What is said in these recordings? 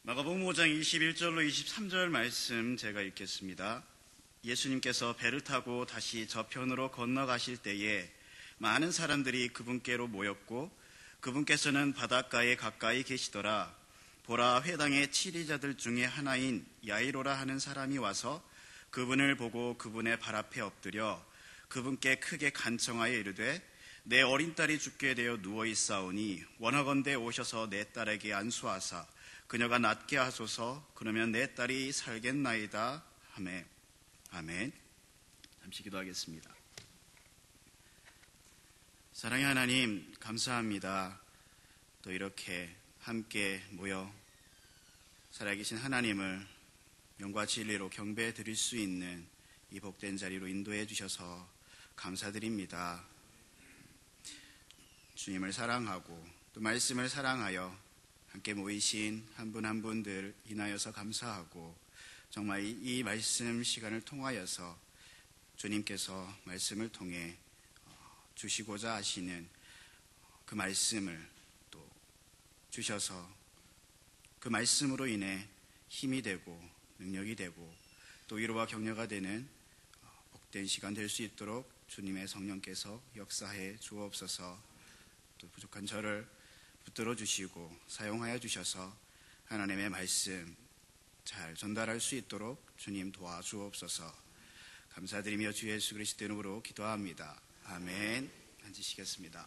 마가복음 5장 21절로 23절 말씀 제가 읽겠습니다. 예수님께서 배를 타고 다시 저편으로 건너가실 때에 많은 사람들이 그분께로 모였고 그분께서는 바닷가에 가까이 계시더라. 보라, 회당의 치리자들 중에 하나인 야이로라 하는 사람이 와서 그분을 보고 그분의 발 앞에 엎드려 그분께 크게 간청하여 이르되 내 어린 딸이 죽게 되어 누워 있사오니 원하건대 오셔서 내 딸에게 안수하사 그녀가 낫게 하소서. 그러면 내 딸이 살겠나이다 하매. 아멘. 잠시 기도하겠습니다. 사랑의 하나님, 감사합니다. 또 이렇게 함께 모여 살아계신 하나님을 영과 진리로 경배해 드릴 수 있는 이 복된 자리로 인도해 주셔서 감사드립니다. 주님을 사랑하고 또 말씀을 사랑하여 함께 모이신 한 분 한 분들 인하여서 감사하고, 정말 이 말씀 시간을 통하여서 주님께서 말씀을 통해 주시고자 하시는 그 말씀을 또 주셔서 그 말씀으로 인해 힘이 되고 능력이 되고 또 위로와 격려가 되는 복된 시간 될 수 있도록 주님의 성령께서 역사해 주옵소서. 또 부족한 저를 붙들어 주시고 사용하여 주셔서 하나님의 말씀 잘 전달할 수 있도록 주님 도와주옵소서. 감사드리며 주 예수 그리스도 이름으로 기도합니다. 아멘. 앉으시겠습니다.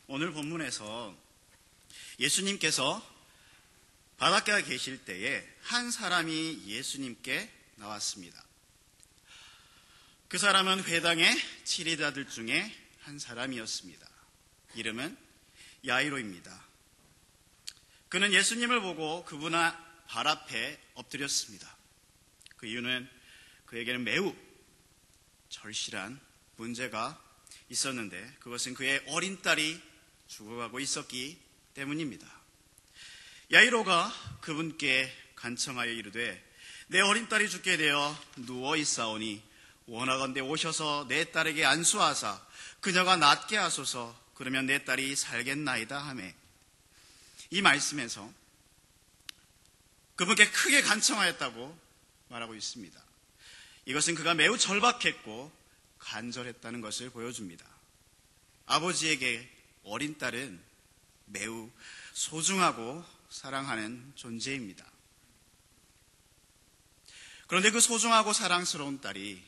오늘 본문에서 예수님께서 바닷가에 계실 때에 한 사람이 예수님께 나왔습니다. 그 사람은 회당의 치리자들 중에 한 사람이었습니다. 이름은 야이로입니다. 그는 예수님을 보고 그분 발 앞에 엎드렸습니다. 그 이유는 그에게는 매우 절실한 문제가 있었는데 그것은 그의 어린 딸이 죽어가고 있었기 때문입니다. 야이로가 그분께 간청하여 이르되 내 어린 딸이 죽게 되어 누워 있사오니 원하건대 오셔서 내 딸에게 안수하사 그녀가 낫게 하소서. 그러면 내 딸이 살겠나이다 하매. 이 말씀에서 그분께 크게 간청하였다고 말하고 있습니다. 이것은 그가 매우 절박했고 간절했다는 것을 보여줍니다. 아버지에게 어린 딸은 매우 소중하고 사랑하는 존재입니다. 그런데 그 소중하고 사랑스러운 딸이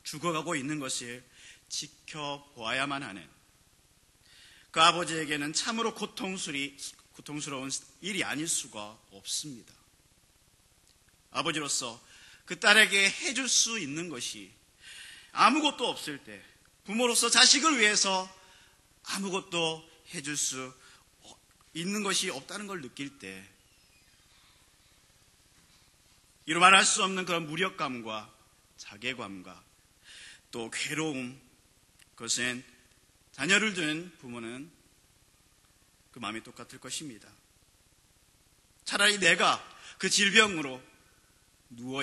죽어가고 있는 것을 지켜보아야만 하는 그 아버지에게는 참으로 고통스러운 일이 아닐 수가 없습니다. 아버지로서 그 딸에게 해줄 수 있는 것이 아무것도 없을 때, 부모로서 자식을 위해서 아무것도 해줄 수 있는 것이 없다는 걸 느낄 때, 이루 말할 수 없는 그런 무력감과 자괴감과 또 괴로움, 그것은 자녀를 둔 부모는 그 마음이 똑같을 것입니다. 차라리 내가 그 질병으로 누워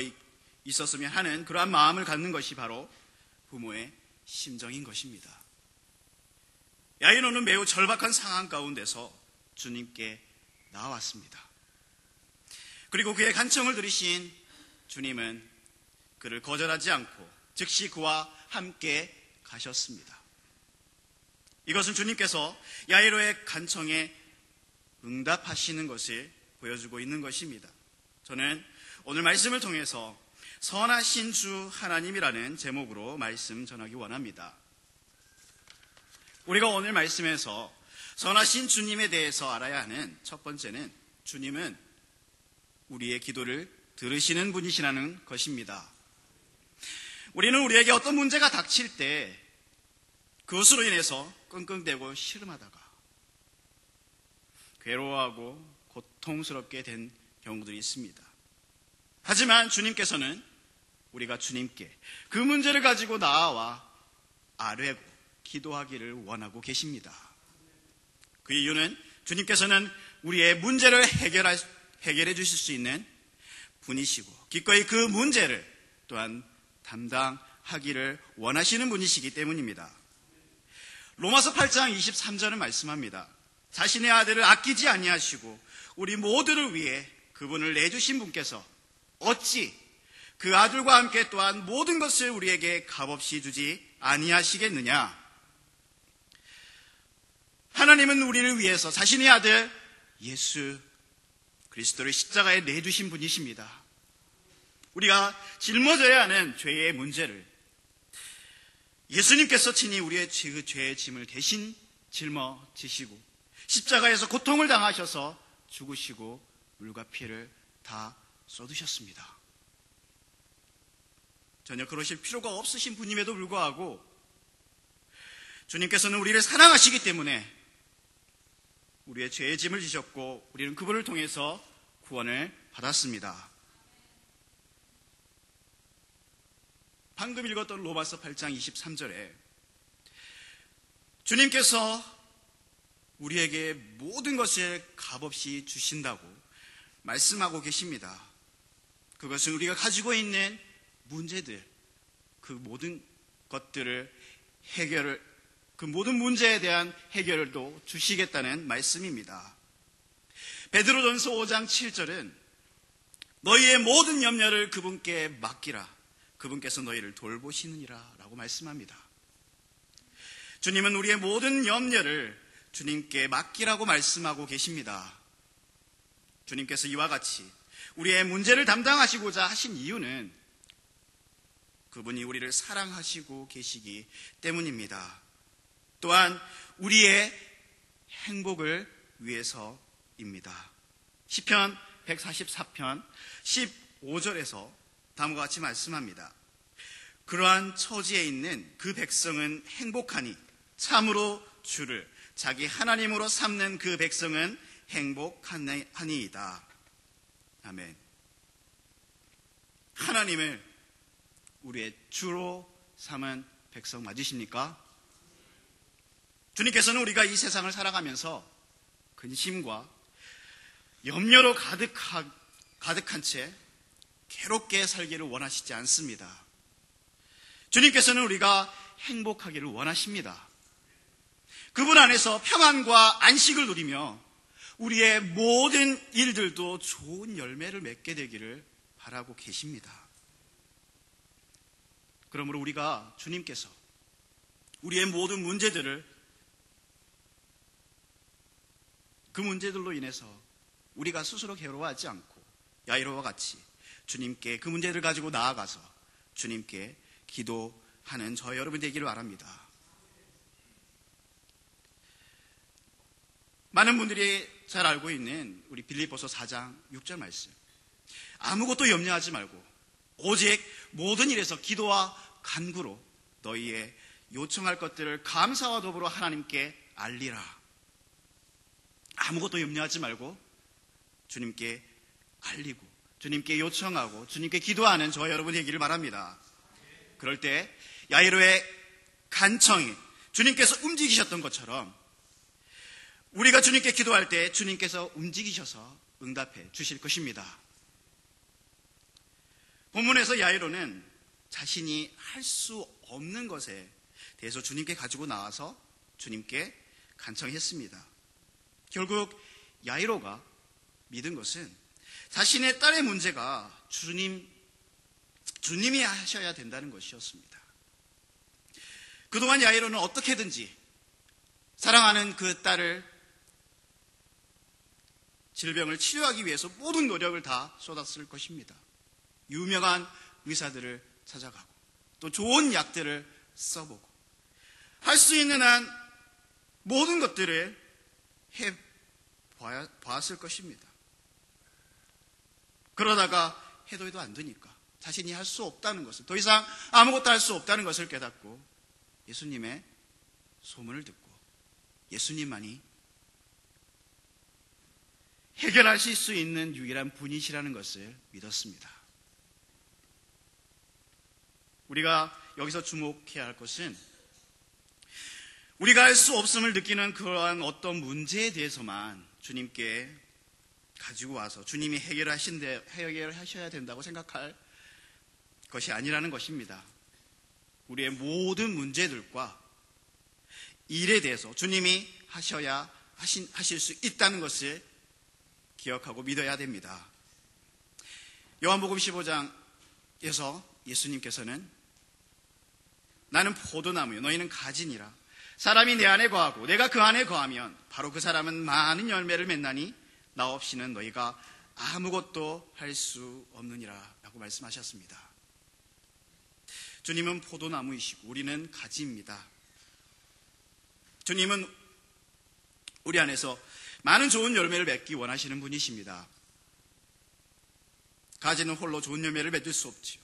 있었으면 하는 그러한 마음을 갖는 것이 바로 부모의 심정인 것입니다. 야이로는 매우 절박한 상황 가운데서 주님께 나왔습니다. 그리고 그의 간청을 들으신 주님은 그를 거절하지 않고 즉시 그와 함께 가셨습니다. 이것은 주님께서 야이로의 간청에 응답하시는 것을 보여주고 있는 것입니다. 저는 오늘 말씀을 통해서 선하신 주 하나님이라는 제목으로 말씀 전하기 원합니다. 우리가 오늘 말씀에서 선하신 주님에 대해서 알아야 하는 첫 번째는 주님은 우리의 기도를 들으시는 분이시라는 것입니다. 우리는 우리에게 어떤 문제가 닥칠 때 그것으로 인해서 끙끙대고 시름하다가 괴로워하고 고통스럽게 된 경우들이 있습니다. 하지만 주님께서는 우리가 주님께 그 문제를 가지고 나아와 아뢰고 기도하기를 원하고 계십니다. 그 이유는 주님께서는 우리의 문제를 해결해 주실 수 있는 분이시고 기꺼이 그 문제를 또한 담당하기를 원하시는 분이시기 때문입니다. 로마서 8장 23절은 말씀합니다. 자신의 아들을 아끼지 아니하시고 우리 모두를 위해 그분을 내주신 분께서 어찌 그 아들과 함께 또한 모든 것을 우리에게 값없이 주지 아니하시겠느냐. 하나님은 우리를 위해서 자신의 아들 예수 그리스도를 십자가에 내주신 분이십니다. 우리가 짊어져야 하는 죄의 문제를 예수님께서 친히 우리의 죄의 짐을 대신 짊어지시고 십자가에서 고통을 당하셔서 죽으시고 물과 피를 다 쏟으셨습니다. 전혀 그러실 필요가 없으신 분임에도 불구하고 주님께서는 우리를 사랑하시기 때문에 우리의 죄의 짐을 지셨고 우리는 그분을 통해서 구원을 받았습니다. 방금 읽었던 로마서 8장 23절에 주님께서 우리에게 모든 것을 값없이 주신다고 말씀하고 계십니다. 그것은 우리가 가지고 있는 문제들, 그 모든 것들을 그 모든 문제에 대한 해결도 주시겠다는 말씀입니다. 베드로전서 5장 7절은 너희의 모든 염려를 그분께 맡기라. 그분께서 너희를 돌보시느니라 라고 말씀합니다. 주님은 우리의 모든 염려를 주님께 맡기라고 말씀하고 계십니다. 주님께서 이와 같이 우리의 문제를 담당하시고자 하신 이유는 그분이 우리를 사랑하시고 계시기 때문입니다. 또한 우리의 행복을 위해서입니다. 시편 144편 15절에서 다음과 같이 말씀합니다. 그러한 처지에 있는 그 백성은 행복하니 참으로 주를 자기 하나님으로 삼는 그 백성은 행복하니이다. 아멘. 하나님을 우리의 주로 삼은 백성 맞으십니까? 주님께서는 우리가 이 세상을 살아가면서 근심과 염려로 가득한 채 괴롭게 살기를 원하시지 않습니다. 주님께서는 우리가 행복하기를 원하십니다. 그분 안에서 평안과 안식을 누리며 우리의 모든 일들도 좋은 열매를 맺게 되기를 바라고 계십니다. 그러므로 우리가 주님께서 우리의 모든 문제들을 그 문제들로 인해서 우리가 스스로 괴로워하지 않고 야이로와 같이 주님께 그 문제를 가지고 나아가서 주님께 기도하는 저 여러분 되기를 바랍니다. 많은 분들이 잘 알고 있는 우리 빌립보서 4장 6절 말씀. 아무것도 염려하지 말고 오직 모든 일에서 기도와 간구로 너희의 요청할 것들을 감사와 더불어 하나님께 알리라. 아무것도 염려하지 말고 주님께 알리고 주님께 요청하고 주님께 기도하는 저 여러분 되기를 바랍니다. 그럴 때 야이로의 간청이 주님께서 움직이셨던 것처럼 우리가 주님께 기도할 때 주님께서 움직이셔서 응답해 주실 것입니다. 본문에서 야이로는 자신이 할 수 없는 것에 대해서 주님께 가지고 나와서 주님께 간청했습니다. 결국 야이로가 믿은 것은 자신의 딸의 문제가 주님이 하셔야 된다는 것이었습니다. 그동안 야이로는 어떻게든지 사랑하는 그 딸을 질병을 치료하기 위해서 모든 노력을 다 쏟았을 것입니다. 유명한 의사들을 찾아가고 또 좋은 약들을 써보고 할 수 있는 한 모든 것들을 해보았을 것입니다. 그러다가 해도 안 되니까 자신이 할 수 없다는 것을, 더 이상 아무것도 할 수 없다는 것을 깨닫고 예수님의 소문을 듣고 예수님만이 해결하실 수 있는 유일한 분이시라는 것을 믿었습니다. 우리가 여기서 주목해야 할 것은 우리가 할 수 없음을 느끼는 그러한 어떤 문제에 대해서만 주님께 가지고 와서 주님이 해결하셔야 된다고 생각할 것이 아니라는 것입니다. 우리의 모든 문제들과 일에 대해서 주님이 하셔야 하실 수 있다는 것을 기억하고 믿어야 됩니다. 요한복음 15장에서 예수님께서는 나는 포도나무요 너희는 가지니라. 사람이 내 안에 거하고 내가 그 안에 거하면 바로 그 사람은 많은 열매를 맺나니 나 없이는 너희가 아무것도 할 수 없느니라 라고 말씀하셨습니다. 주님은 포도나무이시고 우리는 가지입니다. 주님은 우리 안에서 많은 좋은 열매를 맺기 원하시는 분이십니다. 가지는 홀로 좋은 열매를 맺을 수 없지요.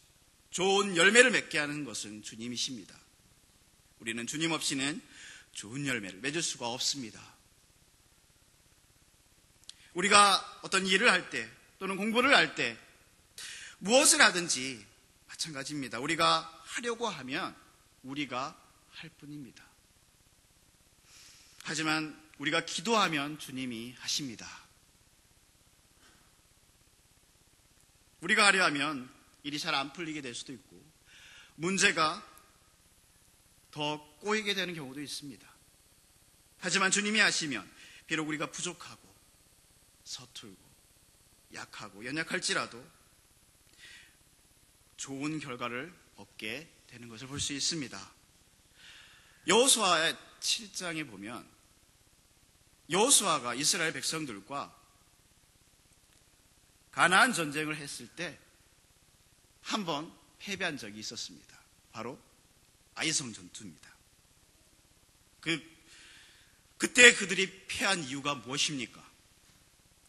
좋은 열매를 맺게 하는 것은 주님이십니다. 우리는 주님 없이는 좋은 열매를 맺을 수가 없습니다. 우리가 어떤 일을 할 때 또는 공부를 할 때 무엇을 하든지 마찬가지입니다. 우리가 하려고 하면 우리가 할 뿐입니다. 하지만 우리가 기도하면 주님이 하십니다. 우리가 하려 하면 일이 잘 안 풀리게 될 수도 있고 문제가 더 꼬이게 되는 경우도 있습니다. 하지만 주님이 하시면 비록 우리가 부족하고 서툴고 약하고 연약할지라도 좋은 결과를 얻게 되는 것을 볼 수 있습니다. 여호수아 7장에 보면 여호수아가 이스라엘 백성들과 가나안 전쟁을 했을 때 한 번 패배한 적이 있었습니다. 바로 아이성 전투입니다. 그때 그들이 패한 이유가 무엇입니까?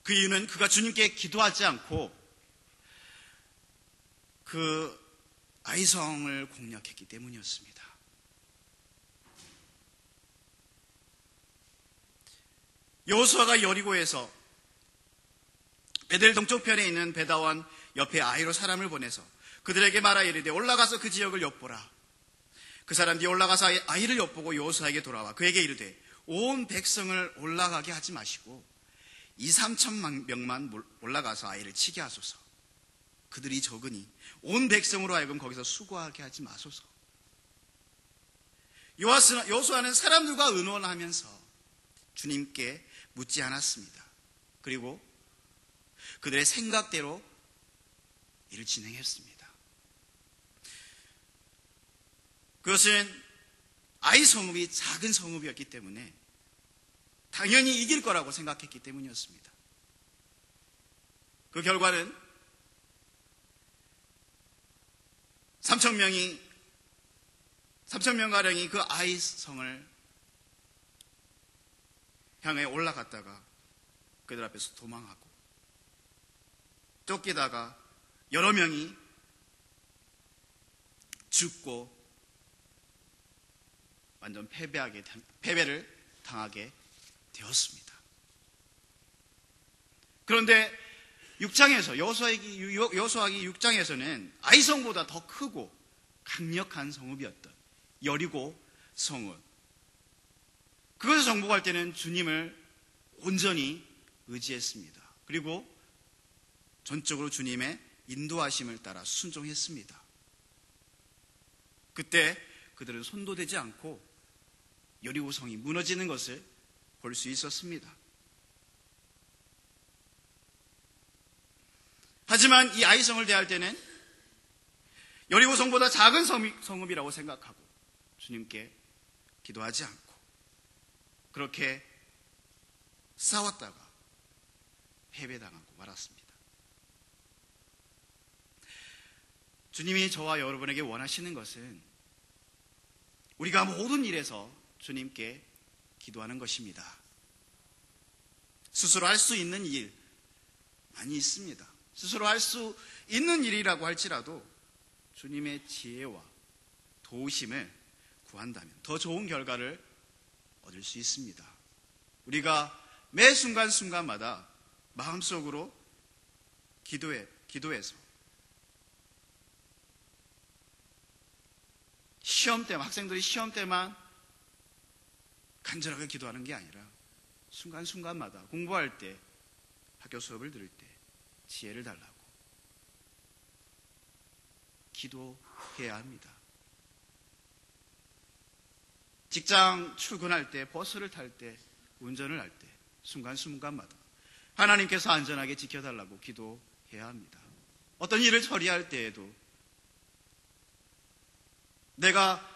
그 이유는 그가 주님께 기도하지 않고 그 아이성을 공략했기 때문이었습니다. 여호수아가 여리고에서 베델 동쪽편에 있는 베다원 옆에 아이로 사람을 보내서 그들에게 말하 이르되 올라가서 그 지역을 엿보라. 그 사람들이 올라가서 아이를 엿보고 여호수아에게 돌아와 그에게 이르되 온 백성을 올라가게 하지 마시고 2-3천 명만 올라가서 아이를 치게 하소서. 그들이 적으니 온 백성으로 하여금 거기서 수고하게 하지 마소서. 여호수아는 사람들과 의논하면서 주님께 묻지 않았습니다. 그리고 그들의 생각대로 일을 진행했습니다. 그것은 아이 성읍이 작은 성읍이었기 때문에 당연히 이길 거라고 생각했기 때문이었습니다. 그 결과는 3,000명가량이 그 아이 성을 향해 올라갔다가 그들 앞에서 도망하고 쫓기다가 여러 명이 죽고 완전 패배를 당하게 되었습니다. 그런데 6장에서 여호수아기 6장에서는 아이성보다 더 크고 강력한 성읍이었던 여리고 성읍, 그것을 정복할 때는 주님을 온전히 의지했습니다. 그리고 전적으로 주님의 인도하심을 따라 순종했습니다. 그때 그들은 손도 대지 않고 여리고 성이 무너지는 것을 볼 수 있었습니다. 하지만 이 아이성을 대할 때는 여리고 성보다 작은 성읍이라고 생각하고 주님께 기도하지 않고 그렇게 싸웠다가 패배당하고 말았습니다. 주님이 저와 여러분에게 원하시는 것은 우리가 모든 일에서 주님께 기도하는 것입니다. 스스로 할 수 있는 일 많이 있습니다. 스스로 할 수 있는 일이라고 할지라도 주님의 지혜와 도우심을 구한다면 더 좋은 결과를 얻을 수 있습니다. 우리가 매 순간순간마다 마음속으로 기도해서 시험 때만, 학생들이 시험 때만 간절하게 기도하는 게 아니라 순간순간마다 공부할 때, 학교 수업을 들을 때 지혜를 달라고 기도해야 합니다. 직장 출근할 때, 버스를 탈 때, 운전을 할 때 순간순간마다 하나님께서 안전하게 지켜달라고 기도해야 합니다. 어떤 일을 처리할 때에도 내가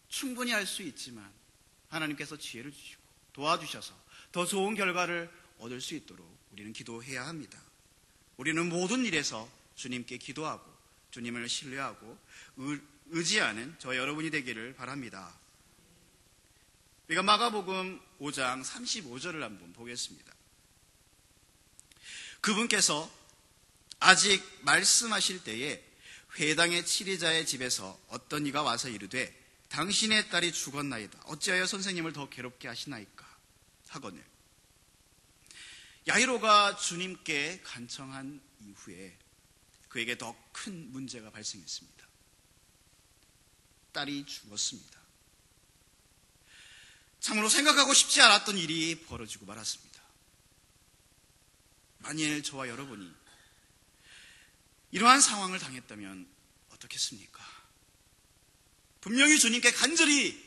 충분히 할 수 있지만 하나님께서 지혜를 주시고 도와주셔서 더 좋은 결과를 얻을 수 있도록 우리는 기도해야 합니다. 우리는 모든 일에서 주님께 기도하고 주님을 신뢰하고 의지하는 저 여러분이 되기를 바랍니다. 우리가 마가복음 5장 35절을 한번 보겠습니다. 그분께서 아직 말씀하실 때에 회당의 치리자의 집에서 어떤 이가 와서 이르되 당신의 딸이 죽었나이다. 어찌하여 선생님을 더 괴롭게 하시나이까 하거늘. 야이로가 주님께 간청한 이후에 그에게 더 큰 문제가 발생했습니다. 딸이 죽었습니다. 참으로 생각하고 싶지 않았던 일이 벌어지고 말았습니다. 만일 저와 여러분이 이러한 상황을 당했다면 어떻겠습니까? 분명히 주님께 간절히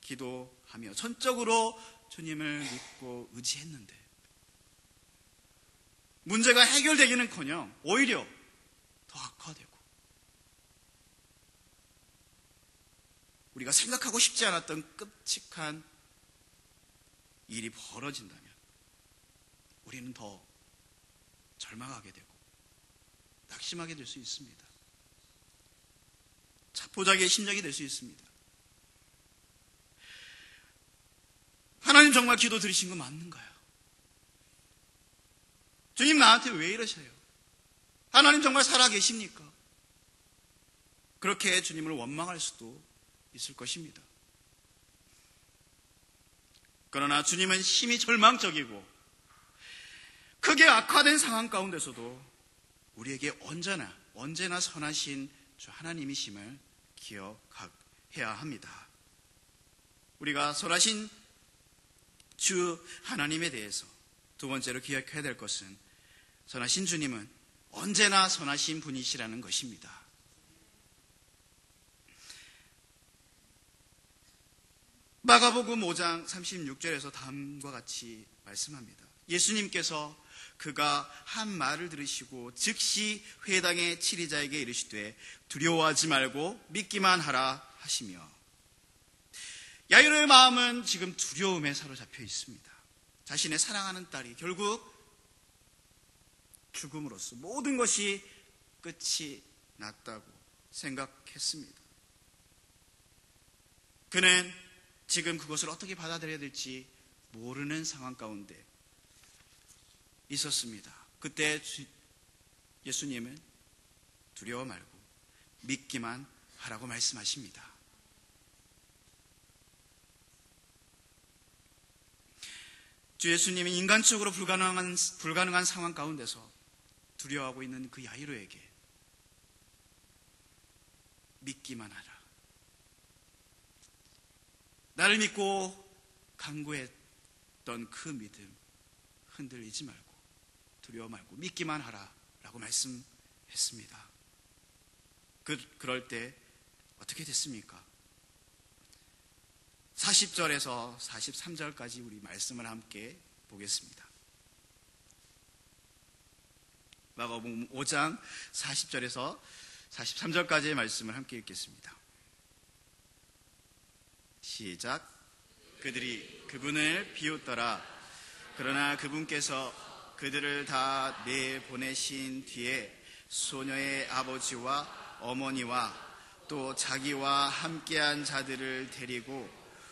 기도하며 전적으로 주님을 믿고 의지했는데 문제가 해결되기는커녕 오히려 더 악화되고 우리가 생각하고 싶지 않았던 끔찍한 일이 벌어진다면 우리는 더 절망하게 되고 낙심하게 될 수 있습니다. 자포자기의 심정이 될 수 있습니다. 하나님 정말 기도 들으신 거 맞는가요? 주님 나한테 왜 이러셔요? 하나님 정말 살아계십니까? 그렇게 주님을 원망할 수도 있을 것입니다. 그러나 주님은 심히 절망적이고 크게 악화된 상황 가운데서도 우리에게 언제나 선하신 주 하나님이심을 기억해야 합니다. 우리가 선하신 주 하나님에 대해서 두 번째로 기억해야 될 것은 선하신 주님은 언제나 선하신 분이시라는 것입니다. 마가복음 5장 36절에서 다음과 같이 말씀합니다. 예수님께서 그가 한 말을 들으시고 즉시 회당의 치리자에게 이르시되 두려워하지 말고 믿기만 하라 하시며, 야이로의 마음은 지금 두려움에 사로잡혀 있습니다. 자신의 사랑하는 딸이 결국 죽음으로써 모든 것이 끝이 났다고 생각했습니다. 그는 지금 그것을 어떻게 받아들여야 될지 모르는 상황 가운데 있었습니다. 그때 예수님은 두려워 말고 믿기만 하라고 말씀하십니다. 주 예수님은 인간적으로 불가능한 상황 가운데서 두려워하고 있는 그 야이로에게 믿기만 하라. 나를 믿고 간구했던 그 믿음 흔들리지 말고 두려워 말고 믿기만 하라 라고 말씀했습니다. 그럴 때 어떻게 됐습니까? 40절에서 43절까지 우리 말씀을 함께 보겠습니다. 마가복음 5장 40절에서 43절까지의 말씀을 함께 읽겠습니다. 시작. 그들이 그분을 비웃더라. 그러나 그분께서 그들을 다 내보내신 뒤에 소녀의 아버지와 어머니와 또 자기와 함께한 자들을 데리고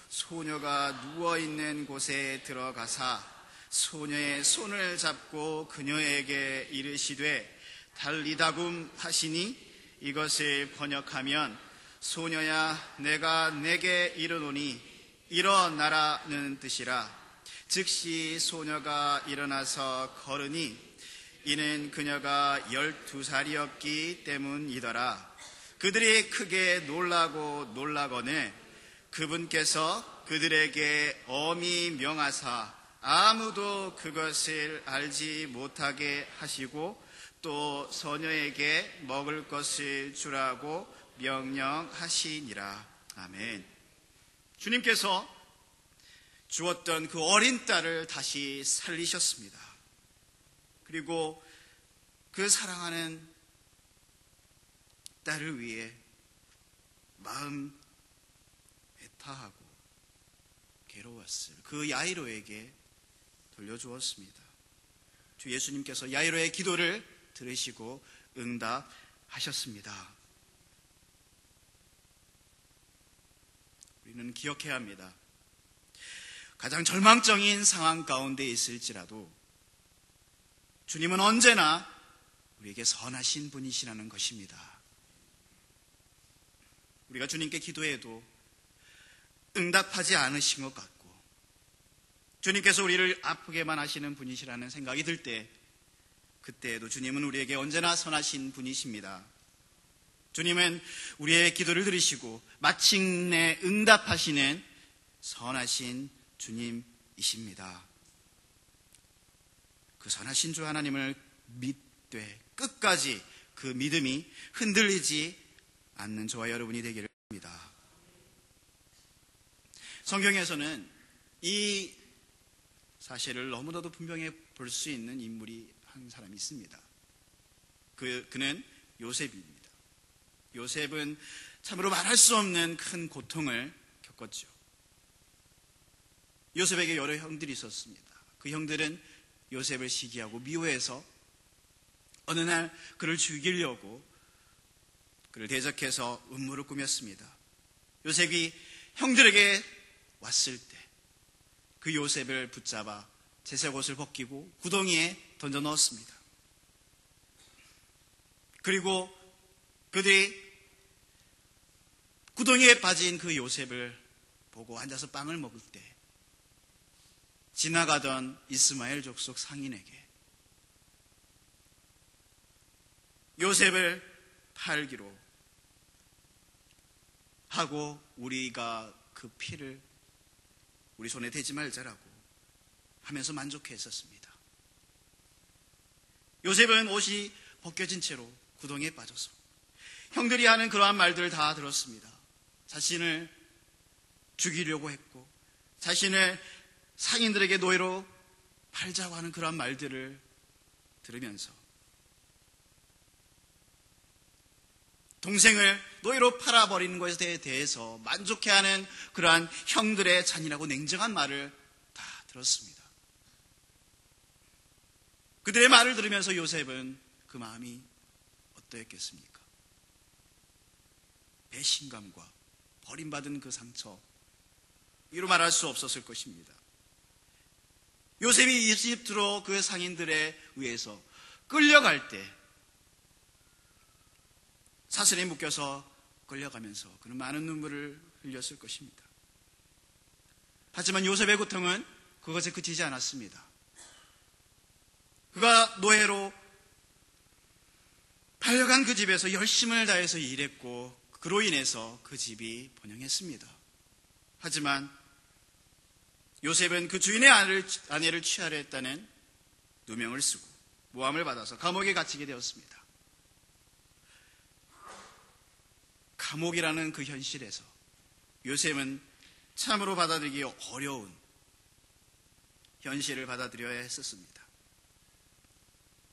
소녀가 누워있는 곳에 들어가사 소녀의 손을 잡고 그녀에게 이르시되 달리다굼 하시니 이것을 번역하면 소녀야 내가 내게 이르노니 일어나라는 뜻이라. 즉시 소녀가 일어나서 걸으니 이는 그녀가 12살이었기 때문이더라. 그들이 크게 놀라거늘 그분께서 그들에게 엄히 명하사 아무도 그것을 알지 못하게 하시고 또 소녀에게 먹을 것을 주라고 명령하시니라. 아멘. 주님께서 주었던 그 어린 딸을 다시 살리셨습니다. 그리고 그 사랑하는 딸을 위해 마음 애타하고 괴로웠을 그 야이로에게 돌려주었습니다. 주 예수님께서 야이로의 기도를 들으시고 응답하셨습니다. 우리는 기억해야 합니다. 가장 절망적인 상황 가운데 있을지라도 주님은 언제나 우리에게 선하신 분이시라는 것입니다. 우리가 주님께 기도해도 응답하지 않으신 것 같고 주님께서 우리를 아프게만 하시는 분이시라는 생각이 들 때 그때에도 주님은 우리에게 언제나 선하신 분이십니다. 주님은 우리의 기도를 들으시고 마침내 응답하시는 선하신 주님이십니다. 그 선하신 주 하나님을 믿되 끝까지 그 믿음이 흔들리지 않는 저와 여러분이 되기를 바랍니다. 성경에서는 이 사실을 너무나도 분명히 볼 수 있는 인물이 한 사람이 있습니다. 그는 요셉입니다. 요셉은 참으로 말할 수 없는 큰 고통을 겪었죠. 요셉에게 여러 형들이 있었습니다. 그 형들은 요셉을 시기하고 미워해서 어느 날 그를 죽이려고 그를 대적해서 음모를 꾸몄습니다. 요셉이 형들에게 왔을 때 그 요셉을 붙잡아 제색옷을 벗기고 구덩이에 던져 넣었습니다. 그리고 그들이 구덩이에 빠진 그 요셉을 보고 앉아서 빵을 먹을 때 지나가던 이스마엘 족속 상인에게 요셉을 팔기로 하고 우리가 그 피를 우리 손에 대지 말자라고 하면서 만족했었습니다. 요셉은 옷이 벗겨진 채로 구덩이에 빠져서 형들이 하는 그러한 말들을 다 들었습니다. 자신을 죽이려고 했고 자신을 상인들에게 노예로 팔자고 하는 그러한 말들을 들으면서 동생을 노예로 팔아버리는 것에 대해서 만족해하는 그러한 형들의 잔인하고 냉정한 말을 다 들었습니다. 그들의 말을 들으면서 요셉은 그 마음이 어떠했겠습니까? 배신감과 버림받은 그 상처, 이로 말할 수 없었을 것입니다. 요셉이 이집트로 그 상인들에 의해서 끌려갈 때 사슬에 묶여서 끌려가면서 그는 많은 눈물을 흘렸을 것입니다. 하지만 요셉의 고통은 그것에 그치지 않았습니다. 그가 노예로 팔려간 그 집에서 열심을 다해서 일했고 그로 인해서 그 집이 번영했습니다. 하지만 요셉은 그 주인의 아내를 취하려 했다는 누명을 쓰고 모함을 받아서 감옥에 갇히게 되었습니다. 감옥이라는 그 현실에서 요셉은 참으로 받아들이기 어려운 현실을 받아들여야 했었습니다.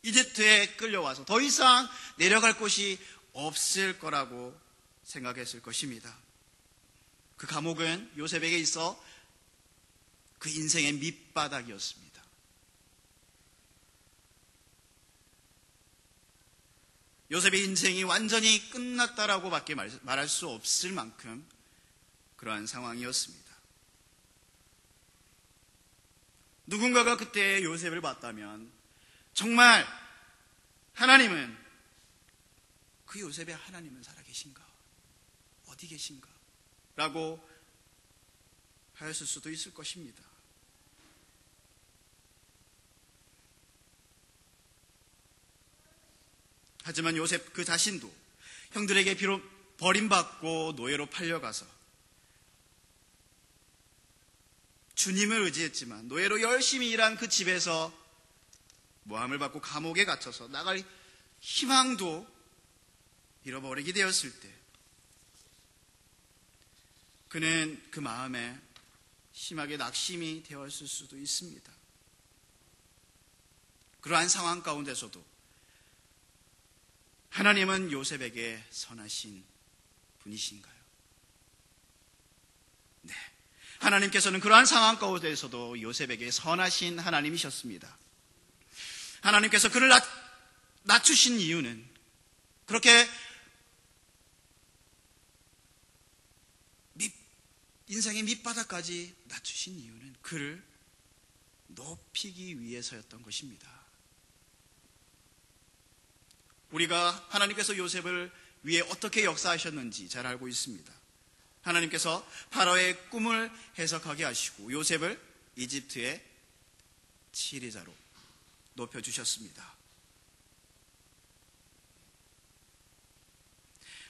이집트에 끌려와서 더 이상 내려갈 곳이 없을 거라고 생각했을 것입니다. 그 감옥은 요셉에게 있어 그 인생의 밑바닥이었습니다. 요셉의 인생이 완전히 끝났다라고 밖에 말할 수 없을 만큼 그러한 상황이었습니다. 누군가가 그때 요셉을 봤다면 정말 하나님은, 그 요셉의 하나님은 살아계신가? 어디 계신가? 라고 하였을 수도 있을 것입니다. 하지만 요셉 그 자신도 형들에게 비록 버림받고 노예로 팔려가서 주님을 의지했지만 노예로 열심히 일한 그 집에서 모함을 받고 감옥에 갇혀서 나갈 희망도 잃어버리게 되었을 때 그는 그 마음에 심하게 낙심이 되었을 수도 있습니다. 그러한 상황 가운데서도 하나님은 요셉에게 선하신 분이신가요? 네. 하나님께서는 그러한 상황 가운데서도 요셉에게 선하신 하나님이셨습니다. 하나님께서 그를 낮추신 이유는, 그렇게 인생의 밑바닥까지 낮추신 이유는 그를 높이기 위해서였던 것입니다. 우리가 하나님께서 요셉을 위해 어떻게 역사하셨는지 잘 알고 있습니다. 하나님께서 파라오의 꿈을 해석하게 하시고 요셉을 이집트의 지리자로 높여주셨습니다.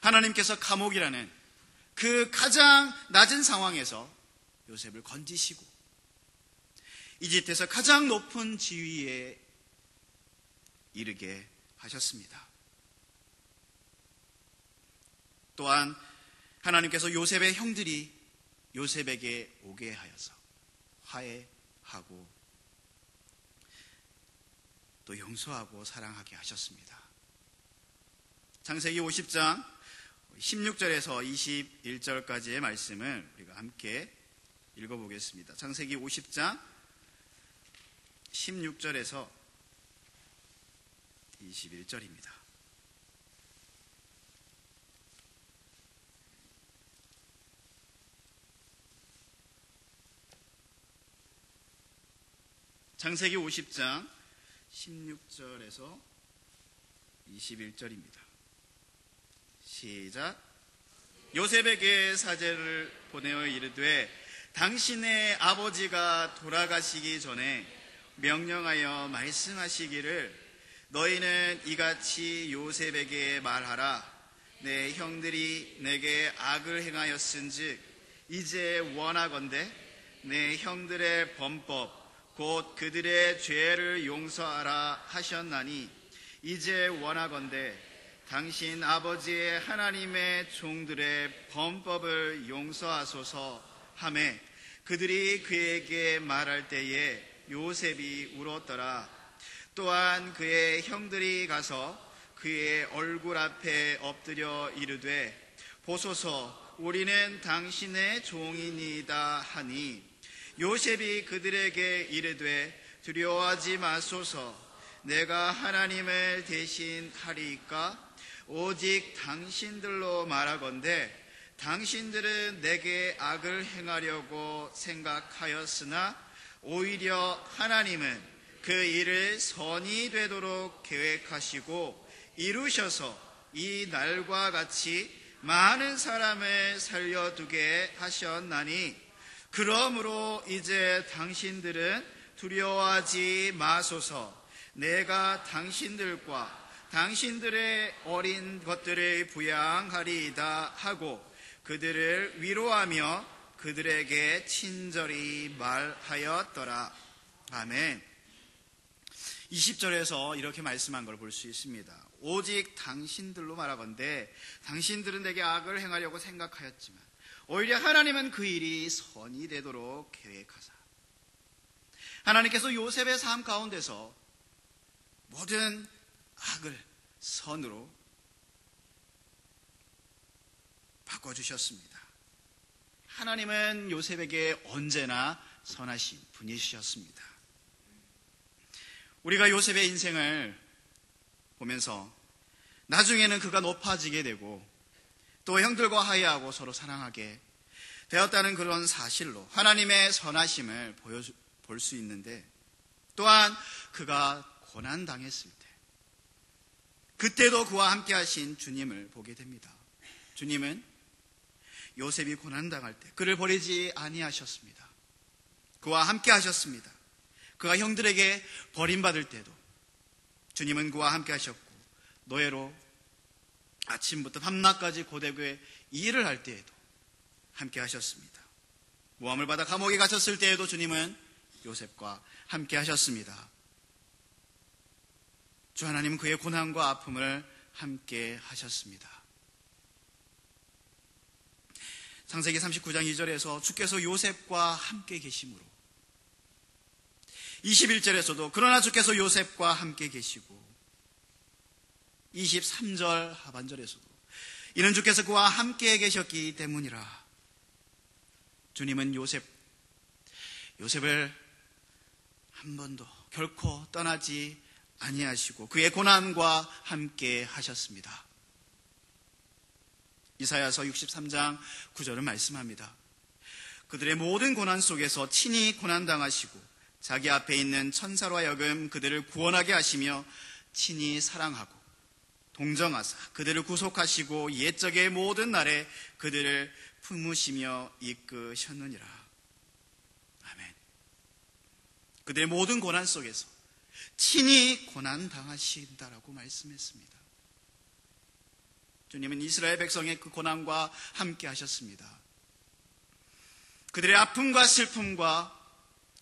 하나님께서 감옥이라는 그 가장 낮은 상황에서 요셉을 건지시고 이집트에서 가장 높은 지위에 이르게 하셨습니다. 또한 하나님께서 요셉의 형들이 요셉에게 오게 하여서 화해하고 또 용서하고 사랑하게 하셨습니다. 창세기 50장 16절에서 21절까지의 말씀을 우리가 함께 읽어보겠습니다. 창세기 50장 16절에서 21절입니다. 창세기 50장 16절에서 21절입니다. 시작. 요셉에게 사제를 보내어 이르되 당신의 아버지가 돌아가시기 전에 명령하여 말씀하시기를 너희는 이같이 요셉에게 말하라. 내 형들이 내게 악을 행하였은즉 이제 원하건대 내 형들의 범법 곧 그들의 죄를 용서하라 하셨나니 이제 원하건대 당신 아버지의 하나님의 종들의 범법을 용서하소서 하매 그들이 그에게 말할 때에 요셉이 울었더라. 또한 그의 형들이 가서 그의 얼굴 앞에 엎드려 이르되 보소서 우리는 당신의 종이니이다 하니 요셉이 그들에게 이르되 두려워하지 마소서 내가 하나님을 대신하리이까 오직 당신들로 말하건대 당신들은 내게 악을 행하려고 생각하였으나 오히려 하나님은 그 일을 선이 되도록 계획하시고 이루셔서 이 날과 같이 많은 사람을 살려두게 하셨나니 그러므로 이제 당신들은 두려워하지 마소서 내가 당신들과 당신들의 어린 것들을 부양하리이다 하고 그들을 위로하며 그들에게 친절히 말하였더라. 아멘. 20절에서 이렇게 말씀한 걸 볼 수 있습니다. 오직 당신들로 말하건대 당신들은 내게 악을 행하려고 생각하였지만 오히려 하나님은 그 일이 선이 되도록 계획하사. 하나님께서 요셉의 삶 가운데서 모든 악을 선으로 바꿔주셨습니다. 하나님은 요셉에게 언제나 선하신 분이셨습니다. 우리가 요셉의 인생을 보면서 나중에는 그가 높아지게 되고 또 형들과 화해하고 서로 사랑하게 되었다는 그런 사실로 하나님의 선하심을 볼 수 있는데 또한 그가 고난당했을 때 그때도 그와 함께 하신 주님을 보게 됩니다. 주님은 요셉이 고난당할 때 그를 버리지 아니하셨습니다. 그와 함께 하셨습니다. 그가 형들에게 버림받을 때도 주님은 그와 함께 하셨고 노예로 아침부터 밤낮까지 고되게 일을 할 때에도 함께 하셨습니다. 모함을 받아 감옥에 갇혔을 때에도 주님은 요셉과 함께 하셨습니다. 주 하나님은 그의 고난과 아픔을 함께 하셨습니다. 창세기 39장 2절에서 주께서 요셉과 함께 계심으로, 21절에서도 그러나 주께서 요셉과 함께 계시고, 23절 하반절에서도 이는 주께서 그와 함께 계셨기 때문이라. 주님은 요셉을 한 번도 결코 떠나지 아니하시고 그의 고난과 함께 하셨습니다. 이사야서 63장 9절은 말씀합니다. 그들의 모든 고난 속에서 친히 고난당하시고 자기 앞에 있는 천사로 하여금 그들을 구원하게 하시며 친히 사랑하고 동정하사 그들을 구속하시고 옛적의 모든 날에 그들을 품으시며 이끄셨느니라. 아멘. 그들의 모든 고난 속에서 친히 고난당하신다라고 말씀했습니다. 주님은 이스라엘 백성의 그 고난과 함께 하셨습니다. 그들의 아픔과 슬픔과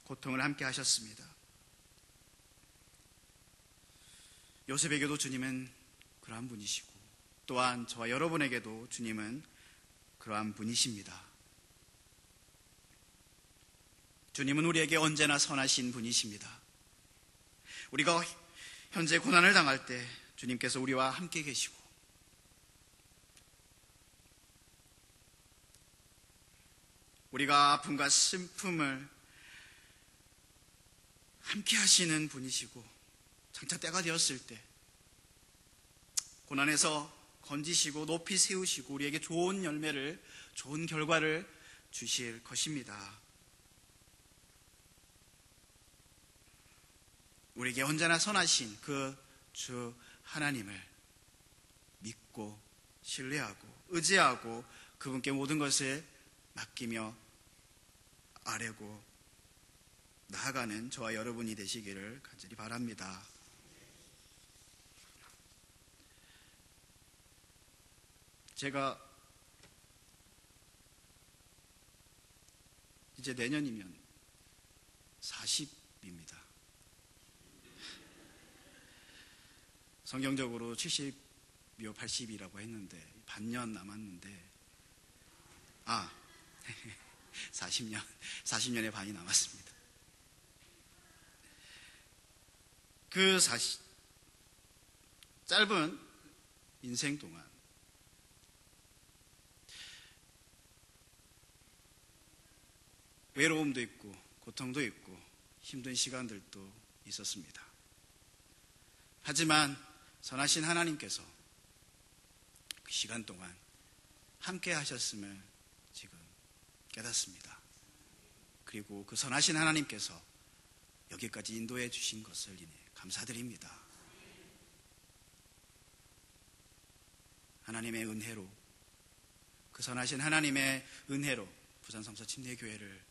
고통을 함께 하셨습니다. 요셉에게도 주님은 그러한 분이시고 또한 저와 여러분에게도 주님은 그러한 분이십니다. 주님은 우리에게 언제나 선하신 분이십니다. 우리가 현재 고난을 당할 때 주님께서 우리와 함께 계시고 우리가 아픔과 슬픔을 함께 하시는 분이시고 장차 때가 되었을 때 고난에서 건지시고 높이 세우시고 우리에게 좋은 열매를, 좋은 결과를 주실 것입니다. 우리에게 언제나 선하신 그 주 하나님을 믿고 신뢰하고 의지하고 그분께 모든 것을 맡기며 아뢰고 나아가는 저와 여러분이 되시기를 간절히 바랍니다. 제가 이제 내년이면 40입니다. 성경적으로 70요 80이라고 했는데 반년 남았는데 40년의 반이 남았습니다. 그 짧은 인생 동안 외로움도 있고 고통도 있고 힘든 시간들도 있었습니다. 하지만 선하신 하나님께서 그 시간 동안 함께 하셨음을 지금 깨닫습니다. 그리고 그 선하신 하나님께서 여기까지 인도해 주신 것을 인해 감사드립니다. 하나님의 은혜로, 그 선하신 하나님의 은혜로 부산 성서 침례교회를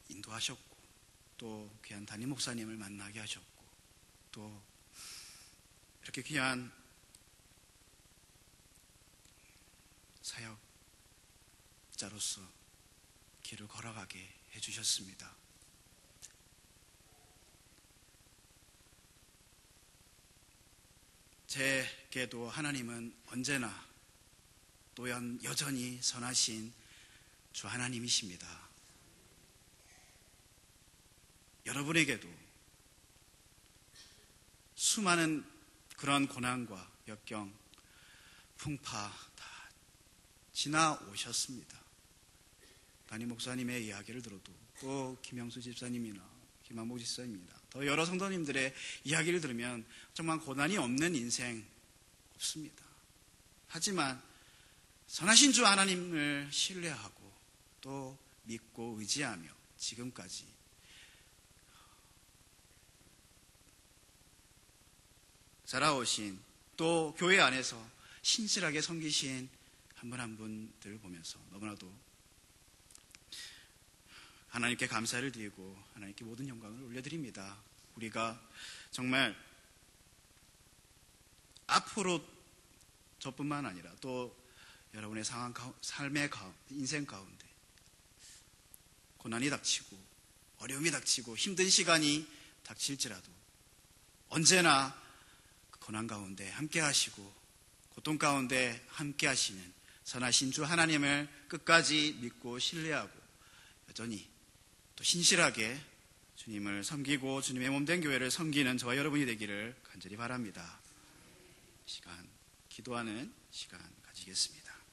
인도하셨고 또 귀한 담임 목사님을 만나게 하셨고 또 이렇게 귀한 사역자로서 길을 걸어가게 해주셨습니다. 제게도 하나님은 언제나 또 여전히 선하신 주 하나님이십니다. 여러분에게도 수많은 그런 고난과 역경, 풍파 다 지나오셨습니다. 담임 목사님의 이야기를 들어도 또 김영수 집사님이나 김한복 집사님이나 더 여러 성도님들의 이야기를 들으면 정말 고난이 없는 인생 없습니다. 하지만 선하신 주 하나님을 신뢰하고 또 믿고 의지하며 지금까지 자라오신 또 교회 안에서 신실하게 섬기신 한 분 한 분들 보면서 너무나도 하나님께 감사를 드리고 하나님께 모든 영광을 올려드립니다. 우리가 정말 앞으로 저뿐만 아니라 또 여러분의 삶의 인생 가운데 고난이 닥치고 어려움이 닥치고 힘든 시간이 닥칠지라도 언제나 그 고난 가운데 함께 하시고 고통 가운데 함께 하시는 선하신 주 하나님을 끝까지 믿고 신뢰하고 여전히 또 신실하게 주님을 섬기고 주님의 몸된 교회를 섬기는 저와 여러분이 되기를 간절히 바랍니다. 시간, 기도하는 시간 가지겠습니다.